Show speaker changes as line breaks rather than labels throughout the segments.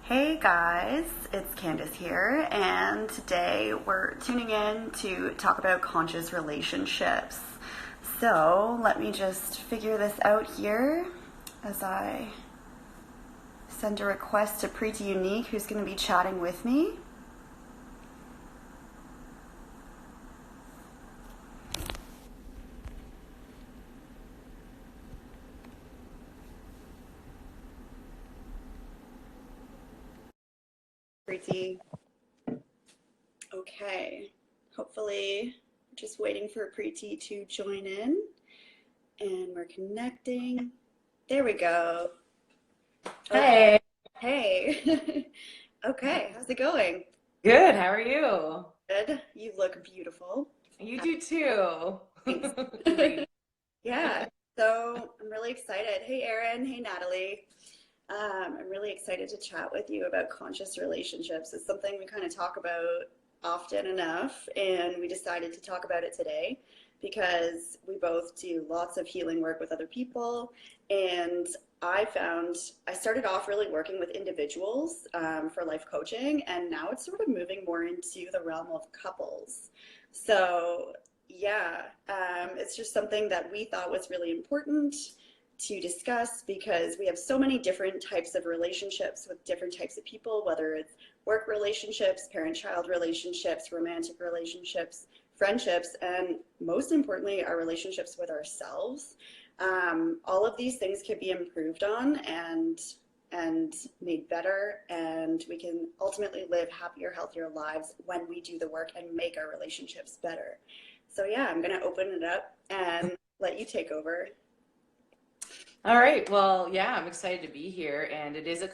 Hey guys, it's Candace here, and today we're tuning in to talk about conscious relationships. So let me just figure this out here as I send a request to Preeti Unique, who's going to be chatting with me. Preeti. Okay, hopefully, just waiting for Preeti to join in, and we're connecting. There we go. Okay.
Hey,
Hey. Okay, how's it going?
good. How are you?
Good. You look beautiful.
You do too.
Thanks.
Lady.
Yeah. So I'm really excited. Hey, Erin. Hey, Natalie. I'm really excited to chat with you about conscious relationships. It's something we kind of talk about often enough, and we decided to talk about it today because we both do lots of healing work with other people. And I found I started off really working with individuals for life coaching, and now it's sort of moving more into the realm of couples. So, yeah, it's just something that we thought was really important to discuss because we have so many different types of relationships with different types of people, whether it's work relationships, parent-child relationships, romantic relationships, friendships, and most importantly, our relationships with ourselves. All of these things can be improved on and made better, and we can ultimately live happier, healthier lives when we do the work and make our relationships better. So yeah, I'm gonna open it up and let you take over.
All right. Well, yeah, I'm excited to be here, and it is a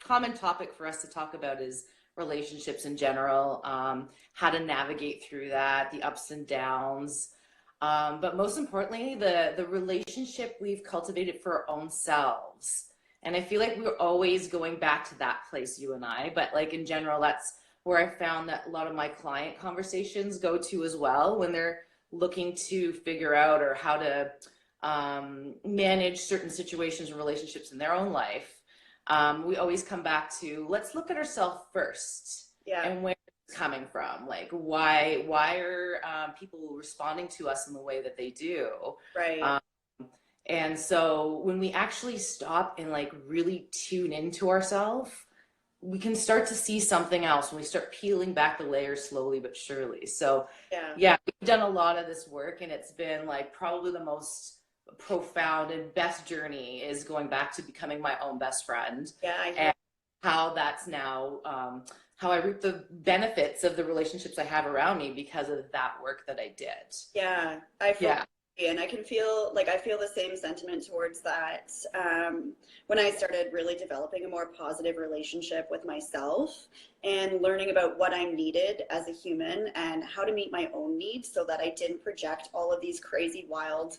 common topic for us to talk about is relationships in general, how to navigate through that, the ups and downs, but most importantly, the relationship we've cultivated for our own selves. And I feel like we're always going back to that place, you and I, but like in general, that's where I found that a lot of my client conversations go to as well when they're looking to figure out or how to manage certain situations and relationships in their own life. We always come back to let's look at ourselves first
Yeah,
and where it's coming from. Like why are people responding to us in the way that they do?
right.
Um, and so when we actually stop and like really tune into ourselves, we can start to see something else when we start peeling back the layers slowly but surely. So
Yeah,
yeah, we've done a lot of this work, and it's been like probably the most profound and best journey is going back to becoming my own best friend,
yeah, I hear.
and how that's now how I reap the benefits of the relationships I have around me because of that work that I did.
Yeah, I fully
Yeah.
agree, and I can feel like I feel the same sentiment towards that. When I started really developing a more positive relationship with myself and learning about what I needed as a human and how to meet my own needs so that I didn't project all of these crazy, wild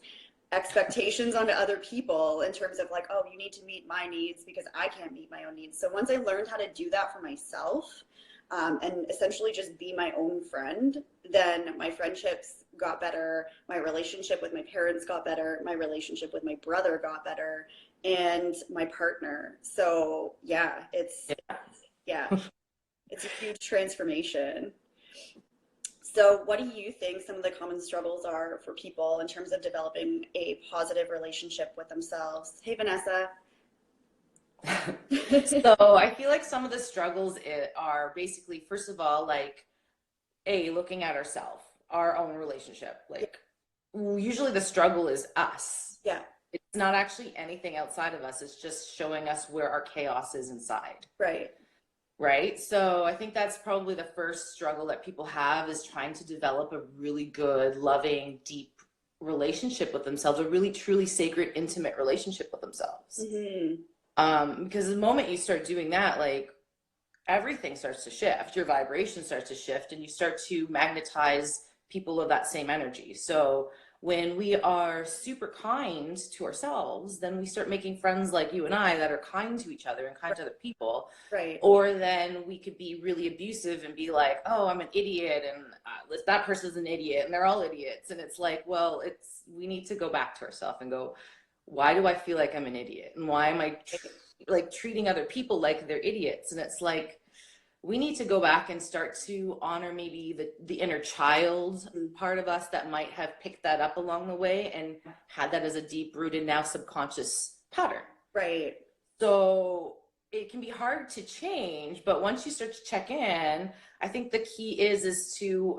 expectations onto other people in terms of like, oh, you need to meet my needs because I can't meet my own needs. So once I learned how to do that for myself, and essentially just be my own friend, then my friendships got better, my relationship with my parents got better, my relationship with my brother got better, and my partner. So yeah, yeah, it's a huge transformation. So, what do you think some of the common struggles are for people in terms of developing a positive relationship with themselves? Hey, Vanessa.
So I feel like some of the struggles are basically, first of all, like looking at ourselves, our own relationship.
Yeah,
Like usually the struggle is us.
yeah,
It's not actually anything outside of us. It's just showing us where our chaos is inside.
right.
Right. So I think that's probably the first struggle that people have is trying to develop a really good, loving, deep relationship with themselves, a really truly sacred, intimate relationship with themselves.
Hmm.
Because the moment you start doing that, like everything starts to shift, your vibration starts to shift, and you start to magnetize people of that same energy. So when we are super kind to ourselves, then we start making friends like you and I that are kind to each other and kind to other people.
Right.
Or then we could be really abusive and be like, oh, I'm an idiot, and that person's an idiot, and they're all idiots. And it's like, well, we need to go back to ourselves and go, why do I feel like I'm an idiot? And why am I like treating other people like they're idiots. And it's like, we need to go back and start to honor maybe the inner child part of us that might have picked that up along the way and had that as a deep rooted now subconscious pattern.
Right.
So it can be hard to change, but once you start to check in, I think the key is to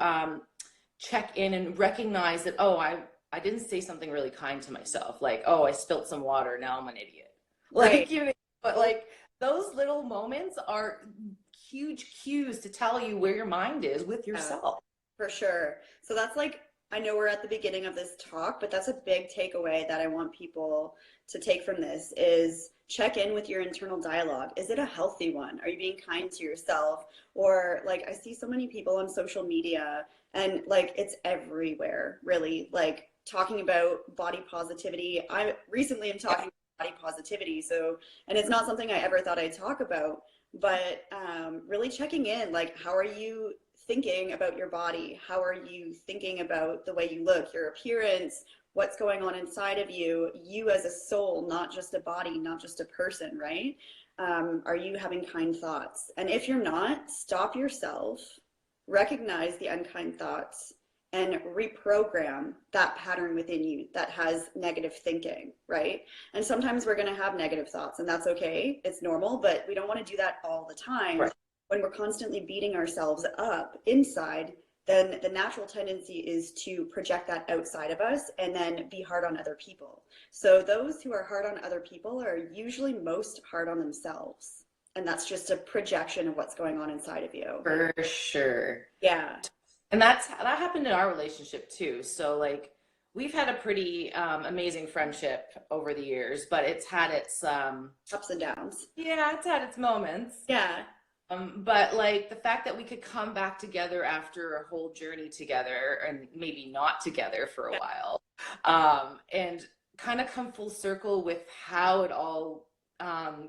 check in and recognize that, oh, I didn't say something really kind to myself. Like, oh, I spilt some water, now I'm an idiot. Like,
Right.
you know, but like those little moments are huge cues to tell you where your mind is with yourself.
For sure. So that's like, I know we're at the beginning of this talk, but that's a big takeaway that I want people to take from this is check in with your internal dialogue. Is it a healthy one? Are you being kind to yourself? Or like, I see so many people on social media and like it's everywhere, really, like talking about body positivity. I recently am talking about body positivity. So, and it's not something I ever thought I'd talk about, but really checking in, like, how are you thinking about your body? How are you thinking about the way you look, your appearance, what's going on inside of you, you as a soul, not just a body, not just a person, right? Are you having kind thoughts? And if you're not, stop yourself, recognize the unkind thoughts, and reprogram that pattern within you that has negative thinking, right? And sometimes we're going to have negative thoughts, and that's okay. It's normal, but we don't want to do that all the time. Right. When we're constantly beating ourselves up inside, then the natural tendency is to project that outside of us and then be hard on other people. So those who are hard on other people are usually most hard on themselves. And that's just a projection of what's going on inside of you.
For sure.
Yeah.
And that happened in our relationship too. So like we've had a pretty amazing friendship over the years, but it's had its
ups and downs.
Yeah, it's had its moments.
Yeah.
But like the fact that we could come back together after a whole journey together and maybe not together for a while, and kind of come full circle with how it all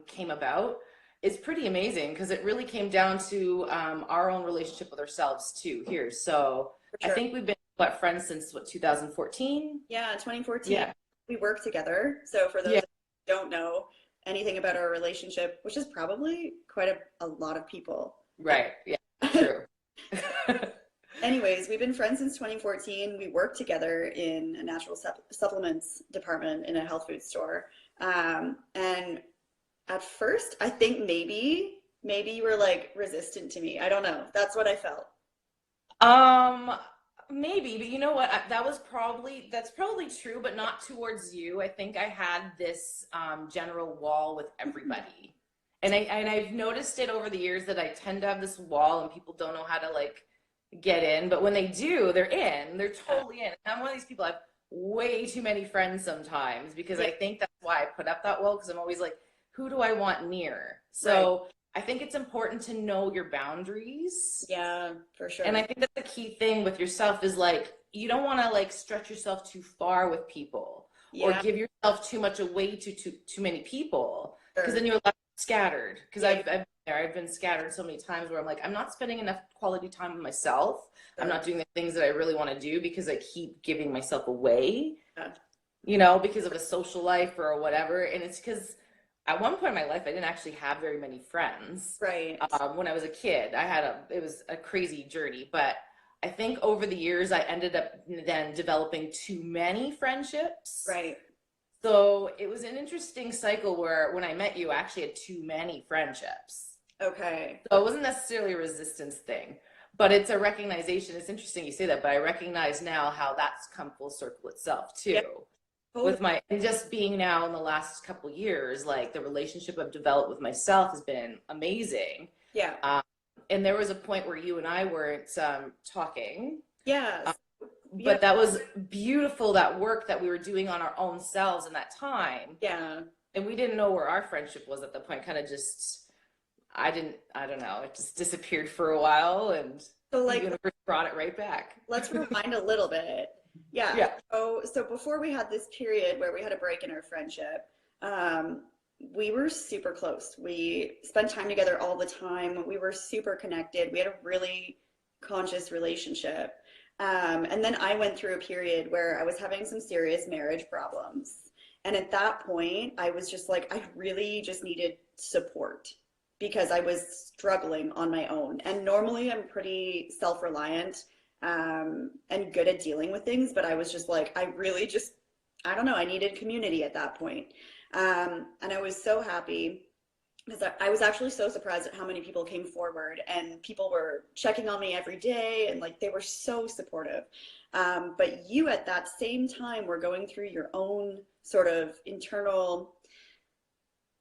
came about is pretty amazing because it really came down to our own relationship with ourselves too here. So sure. I think we've been friends since 2014?
Yeah, 2014. Yeah. We worked together. So for those who don't know anything about our relationship, which is probably quite a lot of people.
Right. Yeah, true.
Anyways, we've been friends since 2014. We worked together in a natural supplements department in a health food store. And at first, I think maybe you were like resistant to me. I don't know. That's what I felt.
Maybe, but you know what? That's probably true, but not towards you. I think I had this general wall with everybody. And I've noticed it over the years that I tend to have this wall and people don't know how to like get in, but when they do, they're in. They're totally in. And I'm one of these people, I have way too many friends sometimes because I think that's why I put up that wall, because I'm always like, who do I want near? So right. I think it's important to know your boundaries.
Yeah, for sure.
And I think that's the key thing with yourself is like, you don't want to like stretch yourself too far with people or give yourself too much away to too many people, because then you're left scattered. Because I've been scattered so many times where I'm like, I'm not spending enough quality time with myself. I'm not doing the things that I really want to do because I keep giving myself away, you know, because of a social life or whatever. And it's because at one point in my life, I didn't actually have very many friends.
Right.
When I was a kid, it was a crazy journey, but I think over the years, I ended up then developing too many friendships.
Right.
So it was an interesting cycle where when I met you, I actually had too many friendships.
Okay.
So it wasn't necessarily a resistance thing, but it's a recognition. It's interesting you say that, but I recognize now how that's come full circle itself too. Yeah. With my, and just being now in the last couple of years, like the relationship I've developed with myself has been amazing.
Yeah.
And there was a point where you and I weren't talking.
Yeah.
But that was beautiful, that work that we were doing on our own selves in that time.
Yeah.
And we didn't know where our friendship was at the point, kind of just, I don't know, it just disappeared for a while, and so like, the universe brought it right back.
Let's rewind a little bit. Yeah. So before we had this period where we had a break in our friendship, we were super close. We spent time together all the time. We were super connected. We had a really conscious relationship. And then I went through a period where I was having some serious marriage problems. And at that point, I was just like, I really just needed support because I was struggling on my own. And normally I'm pretty self-reliant and good at dealing with things, but I was just like, I really just, I don't know, I needed community at that point. And I was so happy because I was actually so surprised at how many people came forward and people were checking on me every day and like they were so supportive. But you at that same time were going through your own sort of internal,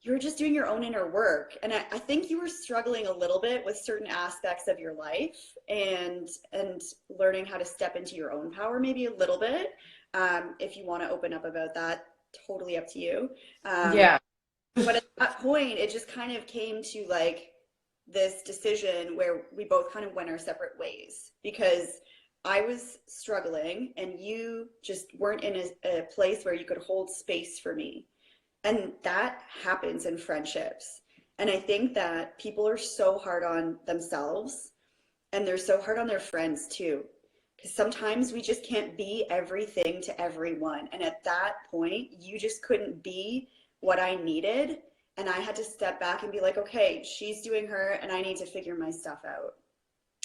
you were just doing your own inner work. And I think you were struggling a little bit with certain aspects of your life and learning how to step into your own power maybe a little bit. If you want to open up about that, totally up to you.
Yeah.
But at that point, it just kind of came to like this decision where we both kind of went our separate ways because I was struggling and you just weren't in a place where you could hold space for me. And that happens in friendships. And I think that people are so hard on themselves and they're so hard on their friends too. Because sometimes we just can't be everything to everyone. And at that point, you just couldn't be what I needed. And I had to step back and be like, okay, she's doing her and I need to figure my stuff out.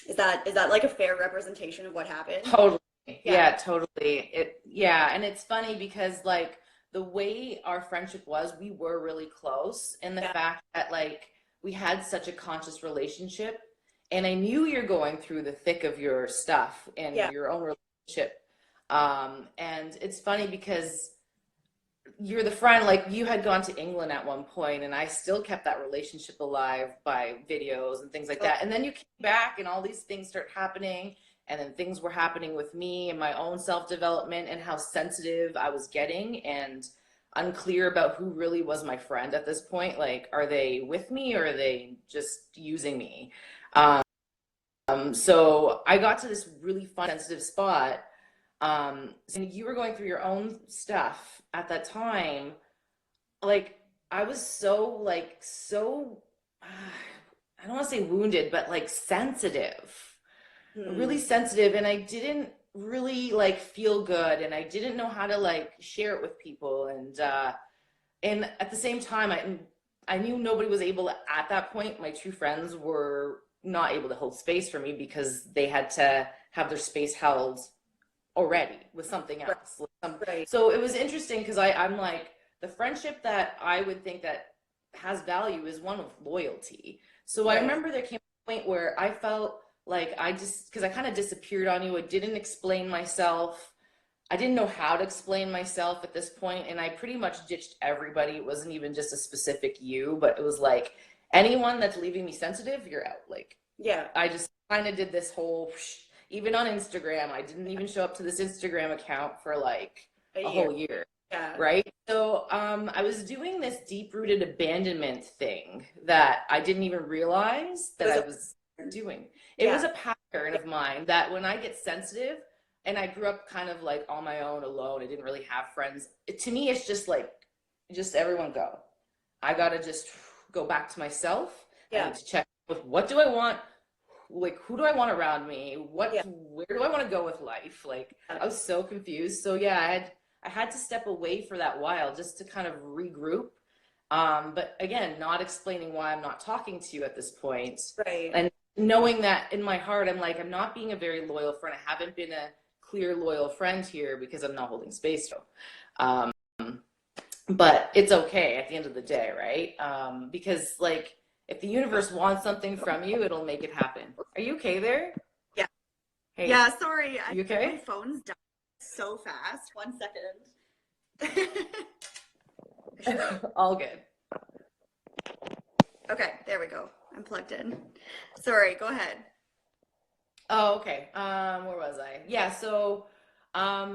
Is that like a fair representation of what happened?
Totally.
Yeah.
Yeah, totally. Yeah, and it's funny because like the way our friendship was, we were really close, and the
Yeah.
fact that like we had such a conscious relationship, and I knew you're going through the thick of your stuff and
Yeah.
your own relationship. And it's funny because you're the friend, like you had gone to England at one point, and I still kept that relationship alive by videos and things like
Oh,
that. And then you came back, and all these things start happening, and then things were happening with me and my own self development and how sensitive I was getting and unclear about who really was my friend at this point. Like, are they with me or are they just using me? Um, so I got to this really fun, sensitive spot, and you were going through your own stuff at that time. Like I was so I don't want to say wounded, but like sensitive, really
hmm.
sensitive, and I didn't really like feel good, and I didn't know how to like share it with people, and at the same time I knew nobody was able to, at that point my true friends were not able to hold space for me because they had to have their space held already with something
Right.
else.
Right.
So it was interesting because I'm like, the friendship that I would think that has value is one of loyalty. So I
Right.
remember there came a point where I felt like I just, because I kind of disappeared on you, I didn't explain myself. I didn't know how to explain myself at this point, and I pretty much ditched everybody. It wasn't even just a specific you, but it was like anyone that's leaving me sensitive, you're out. Like
Yeah.
I just kind of did this whole, even on Instagram, I didn't even show up to this Instagram account for like
A
a
year.
whole year,
Yeah.
right? So I was doing this deep-rooted abandonment thing that I didn't even realize
It
that
was
I
a
was doing. It was
yeah.
a pattern of mine that when I get sensitive, and I grew up kind of like on my own, alone, I didn't really have friends. To me, it's just like, just everyone go. I gotta just go back to myself. I
Yeah.
need to check with what do I want, like who do I want around me,
Yeah.
where do I want to go with life. Like I was so confused. So yeah, I had to step away for that while just to kind of regroup, but again, not explaining why I'm not talking to you at this point,
Right.
and knowing that in my heart I'm like, I'm not being a very loyal friend. I haven't been a clear loyal friend here because I'm not holding space for you. But it's okay at the end of the day, right? Because like if the universe wants something from you, it'll make it happen. Are you okay there?
Yeah.
Hey,
Yeah. Sorry. I
you
think my
okay?
phone's dying so fast. 1 second. I should have.
All good.
Okay. There we go. I'm plugged in. Sorry. Go ahead.
Oh, okay. Where was I? Yeah, so I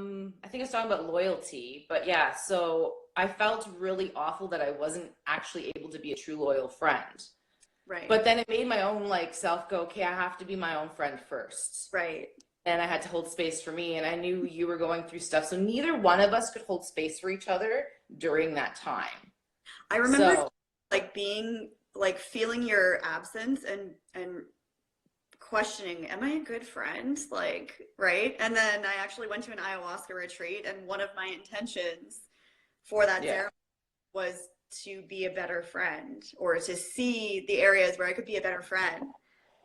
think I was talking about loyalty, but yeah, so I felt really awful that I wasn't actually able to be a true loyal friend.
Right.
But then it made my own like self go, okay, I have to be my own friend first.
Right.
And I had to hold space for me, and I knew you were going through stuff. So neither one of us could hold space for each other during that time.
I remember
So
like being like feeling your absence and questioning, am I a good friend? Like, right? And then I actually went to an ayahuasca retreat, and one of my intentions for that
Yeah.
ceremony was to be a better friend or to see the areas where I could be a better friend.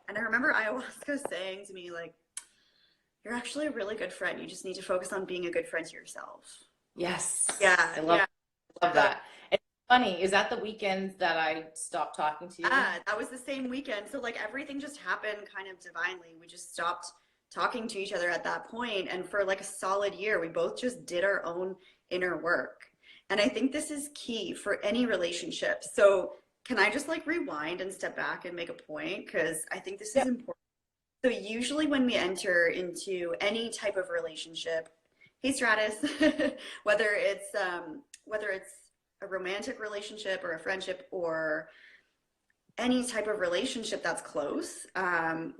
And I remember ayahuasca saying to me, like, you're actually a really good friend. You just need to focus on being a good friend to yourself.
Yes.
Yeah,
I love
yeah.
love
So,
that. It's funny, is that the weekend that I stopped talking to you?
that was the same weekend. So like everything just happened kind of divinely. We just stopped talking to each other at that point, and for like a solid year, we both just did our own inner work. And I think this is key for any relationship. So can I just like rewind and step back and make a point? Because I think this is
Yeah.
important. So usually when we enter into any type of relationship, hey Stratus, whether it's a romantic relationship or a friendship or any type of relationship that's close,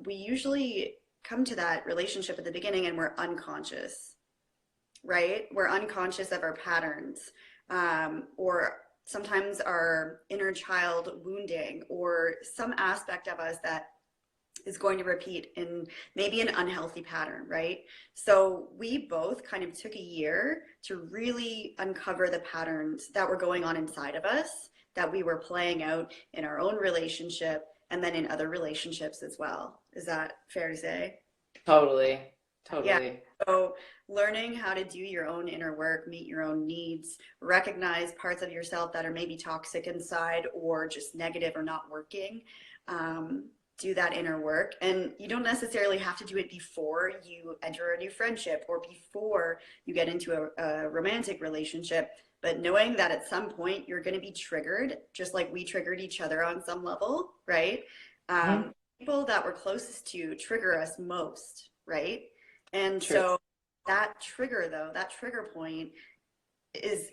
we usually come to that relationship at the beginning and we're unconscious, right? We're unconscious of our patterns, or sometimes our inner child wounding, or some aspect of us that is going to repeat in maybe an unhealthy pattern, right? So we both kind of took a year to really uncover the patterns that were going on inside of us that we were playing out in our own relationship and then in other relationships as well. Is that fair to say?
Totally.
Yeah.
Totally.
So learning how to do your own inner work, meet your own needs, recognize parts of yourself that are maybe toxic inside or just negative or not working. Do that inner work. And you don't necessarily have to do it before you enter a new friendship or before you get into a romantic relationship. But knowing that at some point you're going to be triggered, just like we triggered each other on some level, right?
Mhm.
People that we're closest to trigger us most, right? And
True.
so that trigger, though, that trigger point is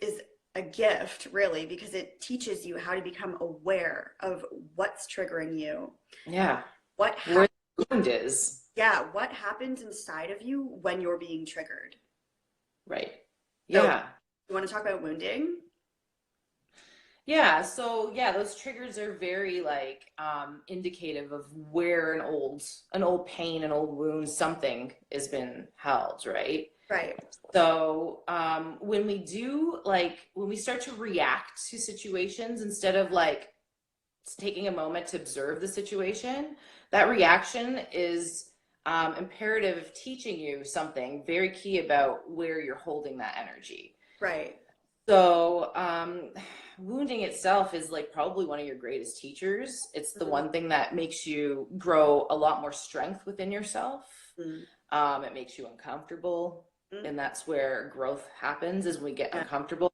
a gift, really, because it teaches you how to become aware of what's triggering you.
Yeah.
What
Where
hap-
the wound is.
yeah, what happens inside of you when you're being triggered.
Right.
So,
Yeah.
you want to talk about wounding?
Yeah, so yeah, those triggers are very like indicative of where an old pain, an old wound, something has been held, right?
Right.
So when we do like when we start to react to situations instead of like taking a moment to observe the situation, that reaction is imperative of teaching you something very key about where you're holding that energy.
Right.
So, wounding itself is like probably one of your greatest teachers. It's the
Mhm.
one thing that makes you grow a lot more strength within yourself.
Mhm.
It makes you uncomfortable,
Mhm.
and that's where growth happens, is when we get
Yeah.
uncomfortable.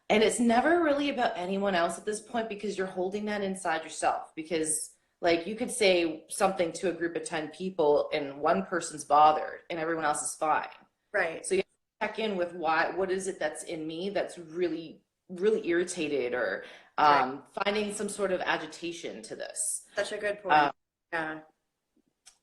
And it's never really about anyone else at this point because you're holding that inside yourself. Because, like, you could say something to a group of 10 people, and one person's bothered, and everyone else is fine.
Right.
So you have to check in with what is it that's in me that's really, really irritated, or
Right.
finding some sort of agitation to this.
Such a good point.
Um,
Yeah.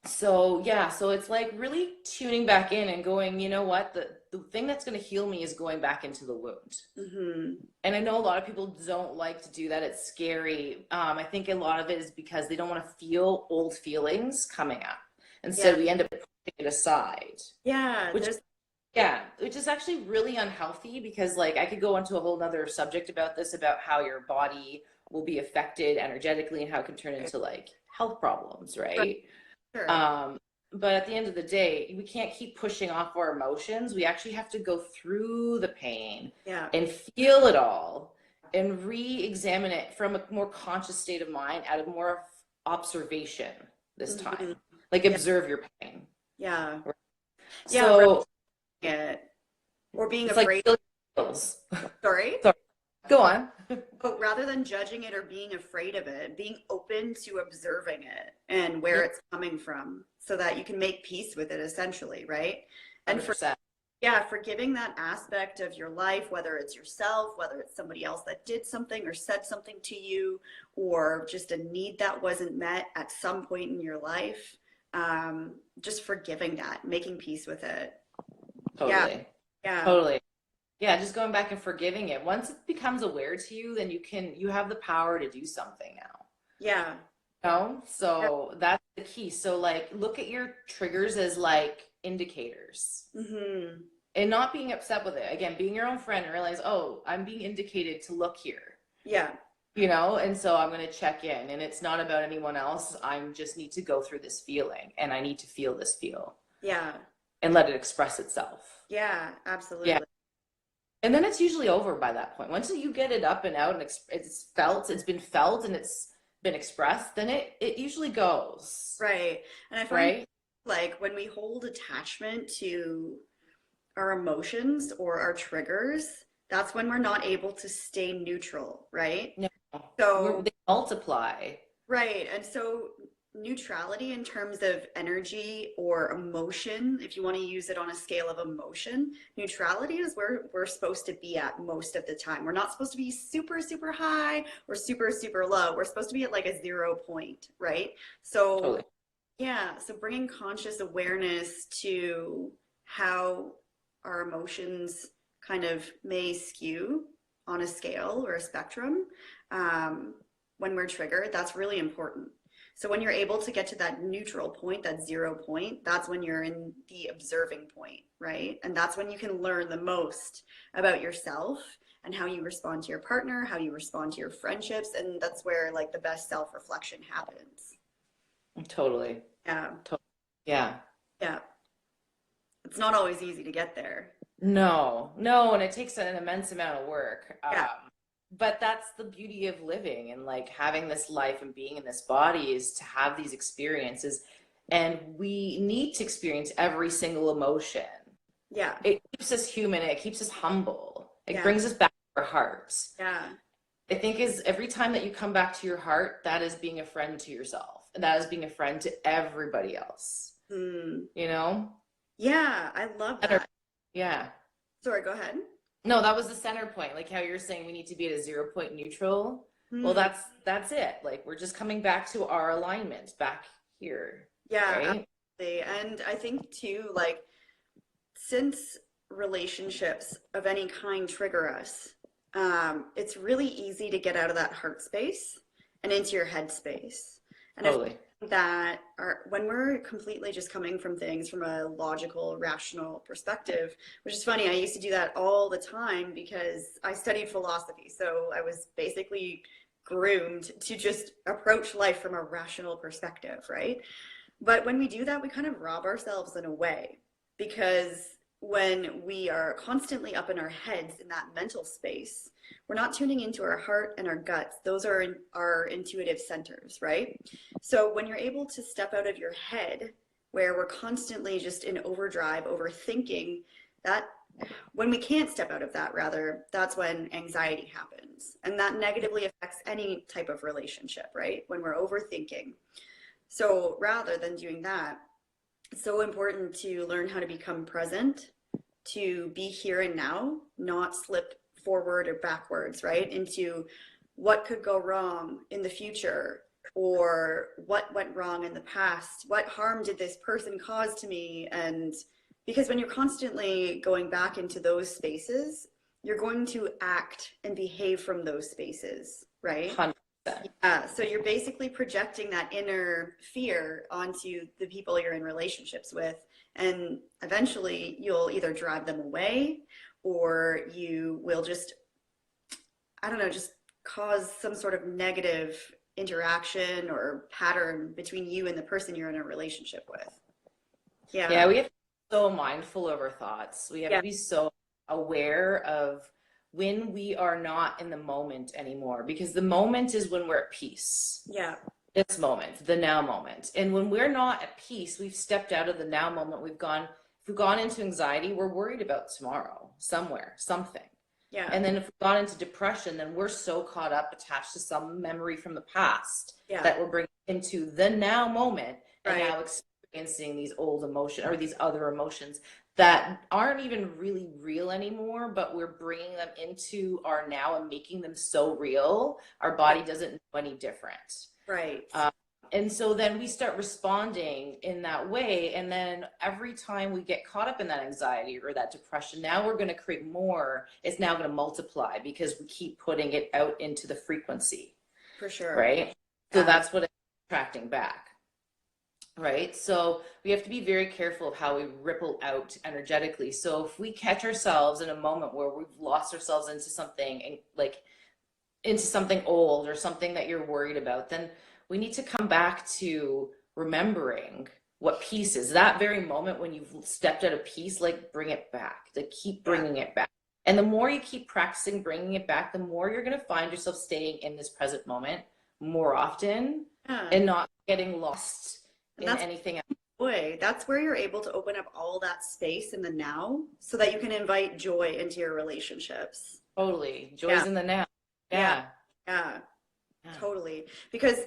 so yeah, so it's like really tuning back in and going, you know what, the thing that's going to heal me is going back into the wound.
Hmm.
And I know a lot of people don't like to do that. It's scary. I think a lot of it is because they don't want to feel old feelings coming up.
Yeah.
Instead, we end up putting it aside,
Yeah.
which
There's,
yeah, which is actually really unhealthy because like I could go into a whole nother subject about this, about how your body will be affected energetically and how it can turn into like health problems,
right.
right?
Sure.
Um, but at the end of the day, we can't keep pushing off our emotions. We actually have to go through the pain
Yeah.
and feel it all and re-examine it from a more conscious state of mind, out of more of observation this time.
Hmm.
Like
Yeah.
observe your pain.
Yeah. Yeah. Right.
So
It. Or being
it's like
afraid.
feel your feels.
Sorry.
Sorry, go on.
But rather than judging it or being afraid of it, being open to observing it and where
Yeah,
it's coming from so that you can make peace with it essentially, right? And for
100%.
yeah, forgiving that aspect of your life, whether it's yourself, whether it's somebody else that did something or said something to you, or just a need that wasn't met at some point in your life, just forgiving that, making peace with it. Yeah,
Totally.
yeah,
Totally. Yeah, just going back and forgiving it. Once it becomes aware to you, then you have the power to do something now.
yeah, yeah.
So that's the key. So like look at your triggers as like indicators.
Hmm.
and not being upset with it. Again, being your own friend and realize, oh, I'm being indicated to look here.
Yeah.
You know, and so I'm going to check in, and it's not about anyone else. I just need to go through this feeling, and I need to feel this feel.
Yeah.
And let it express itself.
Yeah,
Yeah.
absolutely.
And then it's usually over by that point. Once you get it up and out and it's felt, it's been felt and it's been expressed, then it usually goes.
Right. And I find
Right?
like when we hold attachment to our emotions or our triggers, that's when we're not able to stay neutral, right?
No.
So,
They multiply.
right. And so neutrality in terms of energy or emotion, if you want to use it on a scale of emotion, neutrality is where we're supposed to be at most of the time. We're not supposed to be super, super high or super, super low. We're supposed to be at like a 0 point, right? So,
Totally.
yeah, so bringing conscious awareness to how our emotions kind of may skew on a scale or a spectrum when we're triggered, that's really important. So when you're able to get to that neutral point, that 0 point, that's when you're in the observing point, right? And that's when you can learn the most about yourself and how you respond to your partner, how you respond to your friendships, and that's where like the best self-reflection happens.
Totally.
Yeah,
Yeah.
yeah. It's not always easy to get there.
No, no, and it takes an immense amount of work.
Yeah,
But that's the beauty of living and like having this life and being in this body is to have these experiences. And we need to experience every single emotion.
yeah,
It keeps us human, it keeps us humble. It
yeah,
brings us back to our hearts.
yeah.
I think is every time that you come back to your heart, that is being a friend to yourself. And that is being a friend to everybody else.
Mm.
You know?
Yeah, I love that.
Yeah.
Sorry, go ahead.
No, that was the center point. Like how you're saying we need to be at a 0 point neutral. Well,
Mm.
that's it. Like we're just coming back to our alignment back here,
Yeah,
right?
absolutely. And I think too, like, since relationships of any kind trigger us, it's really easy to get out of that heart space and into your head space. And I
Totally.
think that when we're completely just coming from things from a logical, rational perspective, which is funny, I used to do that all the time because I studied philosophy. So I was basically groomed to just approach life from a rational perspective, right? But when we do that, we kind of rob ourselves in a way because when we are constantly up in our heads in that mental space, we're not tuning into our heart and our guts. Those are our intuitive centers, right? So when you're able to step out of your head, where we're constantly just in overdrive, overthinking, that when we can't step out of that, rather, that's when anxiety happens. And that negatively affects any type of relationship, right? When we're overthinking. So rather than doing that, it's so important to learn how to become present, to be here and now, not slip forward or backwards, right? Into what could go wrong in the future or what went wrong in the past. What harm did this person cause to me? And because when you're constantly going back into those spaces, you're going to act and behave from those spaces, right?
100%.
Yeah, so you're basically projecting that inner fear onto the people you're in relationships with, and eventually you'll either drive them away or you will just, I don't know, just cause some sort of negative interaction or pattern between you and the person you're in a relationship with.
Yeah,
Yeah,
we have to be so mindful of our thoughts. We have
yeah,
to be so aware of when we are not in the moment anymore, because the moment is when we're at peace.
yeah,
This moment, the now moment. And when we're not at peace, we've stepped out of the now moment. If we've gone into anxiety, we're worried about tomorrow, somewhere, something.
yeah,
And then if we've gone into depression, then we're so caught up, attached to some memory from the past
yeah,
that we're bringing into the now moment and
right,
now experiencing these old emotions or these other emotions that aren't even really real anymore, but we're bringing them into our now and making them so real, our
yeah,
body doesn't know any different.
right,
Um, and so then we start responding in that way. And then every time we get caught up in that anxiety or that depression, now we're going to create more. It's now going to multiply because we keep putting it out into the frequency,
for sure.
right? So
Yeah.
that's what it's attracting back. right? So we have to be very careful of how we ripple out energetically. So if we catch ourselves in a moment where we've lost ourselves into something and like into something old or something that you're worried about, then we need to come back to remembering what peace is. That very moment when you've stepped out of peace, like bring it back, like keep
Yeah.
bringing it back. And the more you keep practicing bringing it back, the more you're going to find yourself staying in this present moment more often
Yeah.
and not getting lost
And
in
that's
anything else.
joy. That's where you're able to open up all that space in the now so that you can invite joy into your relationships.
Totally.
Yeah.
Joy's in the now.
Yeah.
Yeah.
Yeah.
Yeah.
Totally. Because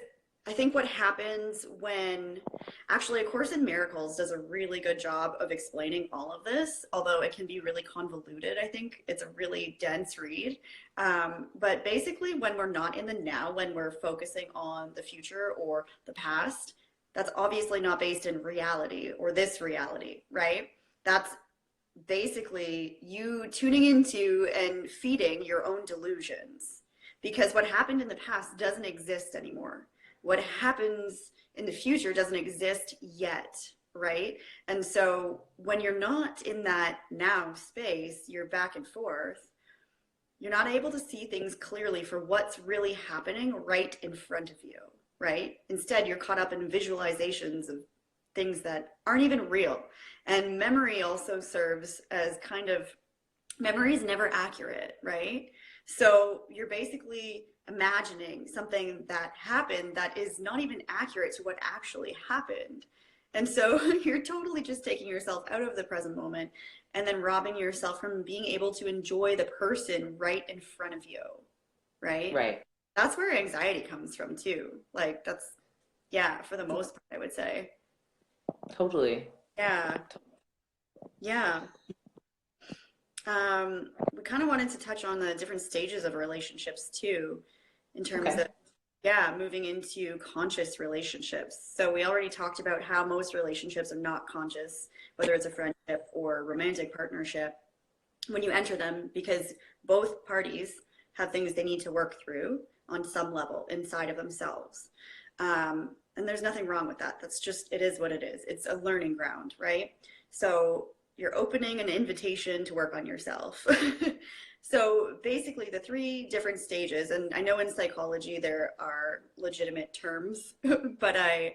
I think what happens when actually A Course in Miracles does a really good job of explaining all of this, although it can be really convoluted. I think it's a really dense read. But basically, when we're not in the now, when we're focusing on the future or the past, that's obviously not based in reality or this reality, right? That's basically you tuning into and feeding your own delusions because what happened in the past doesn't exist anymore. What happens in the future doesn't exist yet, right? And so when you're not in that now space, you're back and forth, you're not able to see things clearly for what's really happening right in front of you, right? Instead, you're caught up in visualizations of things that aren't even real. And memory also serves as kind of, memory is never accurate, right? So you're basically imagining something that happened that is not even accurate to what actually happened. And so you're totally just taking yourself out of the present moment and then robbing yourself from being able to enjoy the person right in front of you, right?
Right.
That's where anxiety comes from too. Like that's, yeah, for the most part, I would say.
Totally.
Yeah, yeah. We kind of wanted to touch on the different stages of relationships too, in terms
Okay.
of, yeah, moving into conscious relationships. So we already talked about how most relationships are not conscious, whether it's a friendship or romantic partnership, when you enter them, because both parties have things they need to work through on some level inside of themselves. And there's nothing wrong with that. That's just, it is what it is. It's a learning ground, right? So you're opening an invitation to work on yourself. So basically the three different stages, and I know in psychology there are legitimate terms, but I,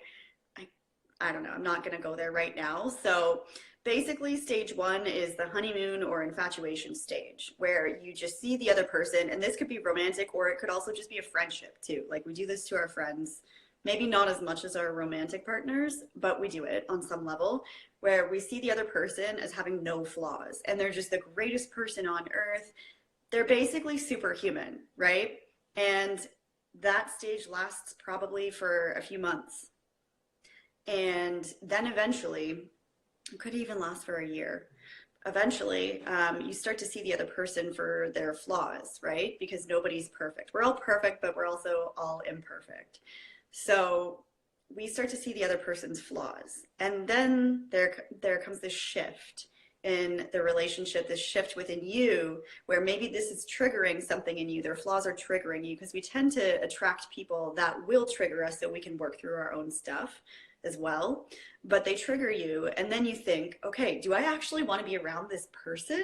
I don't know, I'm not gonna go there right now. So basically stage one is the honeymoon or infatuation stage, where you just see the other person, and this could be romantic or it could also just be a friendship too. Like we do this to our friends, maybe not as much as our romantic partners, but we do it on some level where we see the other person as having no flaws and they're just the greatest person on earth. They're basically superhuman, right? And that stage lasts probably for a few months. And then eventually, it could even last for a year. Eventually, you start to see the other person for their flaws, right? Because nobody's perfect. We're all perfect, but we're also all imperfect. So we start to see the other person's flaws. And then there comes this shift in the relationship, this shift within you, where maybe this is triggering something in you. Their flaws are triggering you because we tend to attract people that will trigger us so we can work through our own stuff as well. But they trigger you, and then you think, okay, do I actually want to be around this person?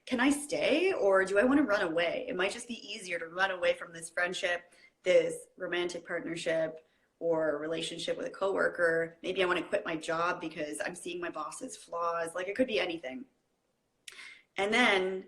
Can I stay, or do I want to run away? It might just be easier to run away from this friendship, this romantic partnership, or a relationship with a coworker. Maybe I want to quit my job because I'm seeing my boss's flaws. Like it could be anything. And then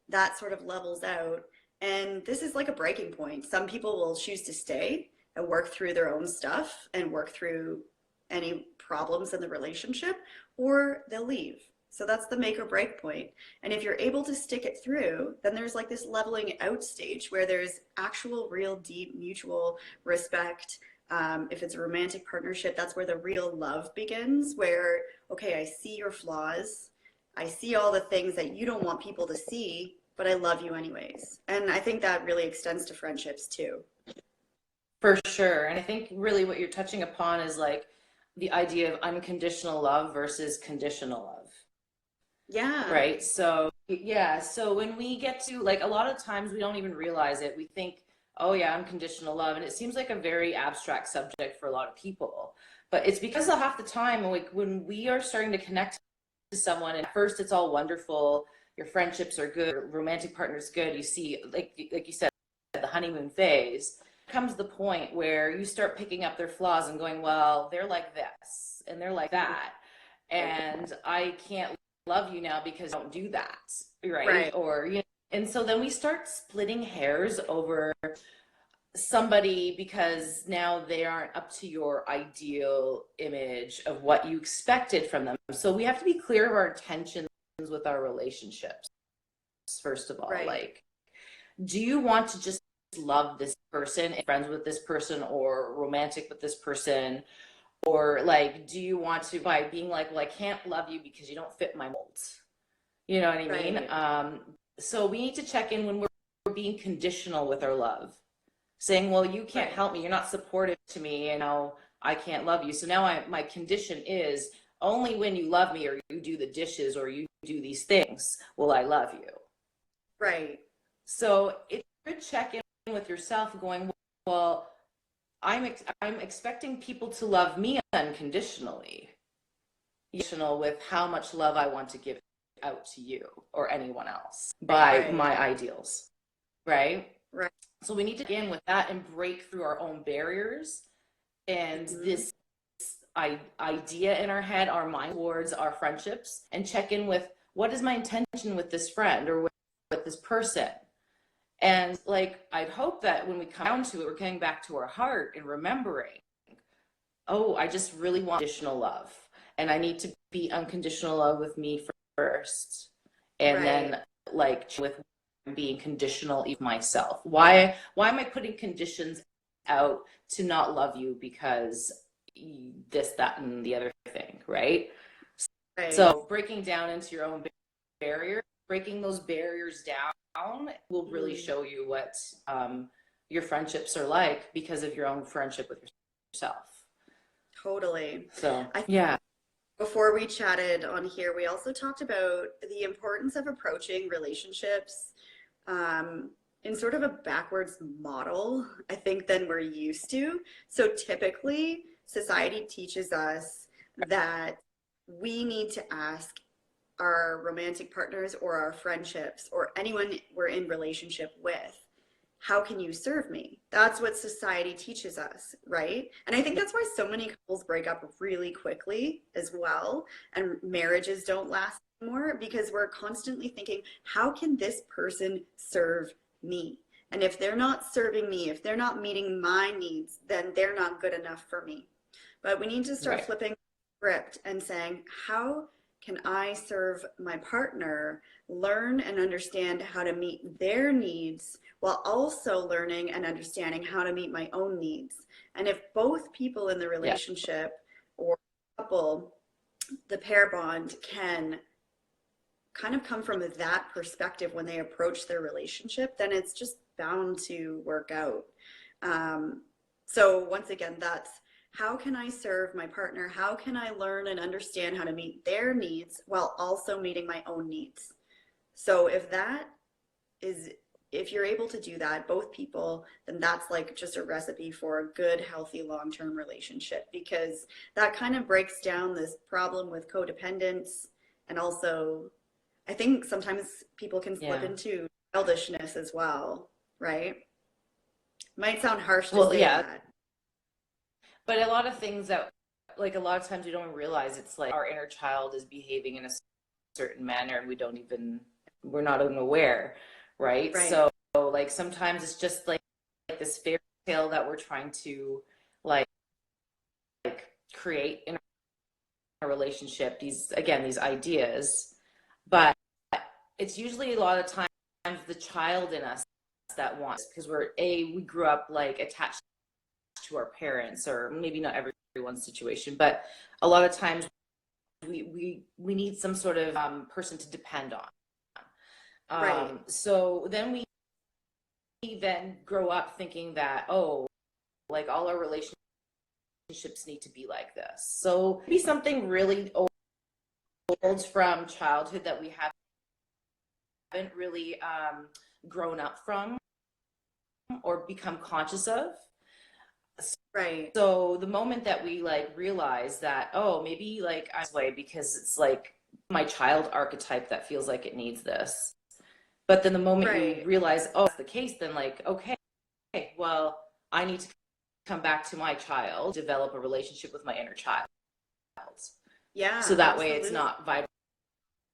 that sort of levels out. And this is like a breaking point. Some people will choose to stay and work through their own stuff and work through any problems in the relationship, or they'll leave. So that's the make or break point. And if you're able to stick it through, then there's like this leveling out stage where there's actual, real, deep, mutual respect. If it's a romantic partnership, that's where the real love begins, where, okay, I see your flaws. I see all the things that you don't want people to see, but I love you anyways. And I think that really extends to friendships too.
For sure. And I think really what you're touching upon is like the idea of unconditional love versus conditional love,
Yeah.
right? So, yeah, so when we get to like a lot of times we don't even realize it. We think, oh yeah, unconditional love. And it seems like a very abstract subject for a lot of people. But it's because half the time, like when we are starting to connect to someone, and at first it's all wonderful, your friendships are good, your romantic partner's good, you see, like you said, the honeymoon phase comes the point where you start picking up their flaws and going, well, they're like this and they're like that. And I can't love you now because I don't do that, right?
Right.
Or, you know, and so then we start splitting hairs over somebody because now they aren't up to your ideal image of what you expected from them. So we have to be clear of our intentions with our relationships, first of all.
Right.
Like, do you want to just love this person, friends with this person, or romantic with this person? Or like, do you want to, by being like, well, I can't love you because you don't fit my molds? You know what I mean?
Right.
So we need to check in when we're being conditional with our love, saying, well, you can't
Right.
help me, you're not supportive to me, and now I can't love you. So now my condition is only when you love me or you do the dishes or you do these things will I love you.
Right.
So it's a good check in with yourself going, well, I'm expecting people to love me unconditionally, with how much love I want to give out to you or anyone else by
Right.
my ideals, right?
Right.
So we need to begin with that and break through our own barriers and
Mm-hmm.
this idea in our head, our mind towards our friendships, and check in with what is my intention with this friend or with this person. And like, I'd hope that when we come down to it, we're getting back to our heart and remembering, oh, I just really want additional love. And I need to be unconditional love with me first. And
Right.
then like with being conditional with myself. Why am I putting conditions out to not love you because this, that, and the other thing, right?
Right.
So breaking down into your own barriers, breaking those barriers down will really
Mm.
show you what your friendships are like because of your own friendship with yourself.
Totally.
So
I
yeah,
Before we chatted on here, we also talked about the importance of approaching relationships um, in sort of a backwards model, I think, than we're used to. So typically, society teaches us that we need to ask our romantic partners or our friendships or anyone we're in relationship with, how can you serve me? That's what society teaches us, right? And I think that's why so many couples break up really quickly as well, and marriages don't last anymore because we're constantly thinking, how can this person serve me? And if they're not serving me, if they're not meeting my needs, then they're not good enough for me. But we need to start
right.
flipping the script and saying, how can I serve my partner, learn and understand how to meet their needs while also learning and understanding how to meet my own needs? And if both people in the
Yeah.
relationship or couple, the pair bond can kind of come from that perspective when they approach their relationship, then it's just bound to work out. Um, so once again, that's how can I serve my partner? How can I learn and understand how to meet their needs while also meeting my own needs? So if you're able to do that, both people, then that's like just a recipe for a good, healthy, long-term relationship, because that kind of breaks down this problem with codependence. And also, I think sometimes people can slip
Yeah.
into childishness as well, right? Might sound harsh to
Well,
say
yeah,
that.
but a lot of things that, like, a lot of times we don't realize it's like our inner child is behaving in a certain manner and we're not even aware, right?
Right.
So like sometimes it's just like this fairy tale that we're trying to like create in a relationship, these again these ideas, but it's usually a lot of times the child in us that wants, because we grew up like attached to our parents, or maybe not everyone's situation, but a lot of times we need some sort of person to depend on.
Right.
So then we then grow up thinking that, oh, like all our relationships need to be like this. So maybe something really old from childhood that we haven't really grown up from, or become conscious of.
Right.
So the moment that we like realize that, oh, maybe like I'm this way because it's like my child archetype that feels like it needs this. But then the moment you
Right.
realize, oh, that's the case, then like, okay, well, I need to come back to my child, develop a relationship with my inner child. So
Yeah,
that way it's
absolutely.
not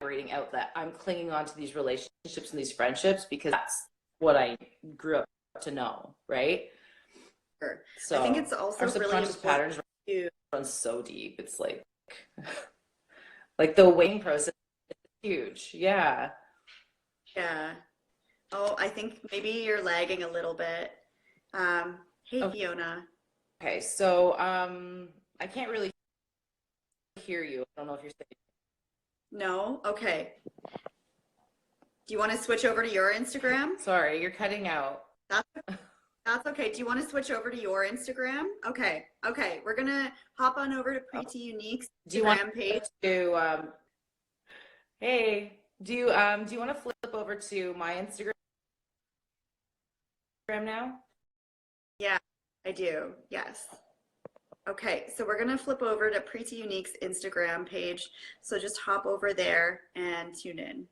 vibrating out that I'm clinging on to these relationships and these friendships because that's what I grew up to know, right?
Sure. I think
So
it's
our
also really
subconscious
important
patterns
to,
run so deep. It's like the weighing process is huge. Yeah.
yeah. Oh, I think maybe you're lagging a little bit. Hey, Fiona.
Okay. So I can't really hear you. I don't know if you're saying.
No? Okay. Do you want to switch over to your Instagram?
Sorry, you're cutting out.
That's that's okay. Do you want to switch over to your Instagram? Okay. Okay. We're gonna hop on over to Preeti Unique's
Do you want
Instagram page.
to hey, do you want to flip over to my Instagram now?
Yeah, I do. Yes. Okay, so we're gonna flip over to Preeti Unique's Instagram page. So just hop over there and tune in.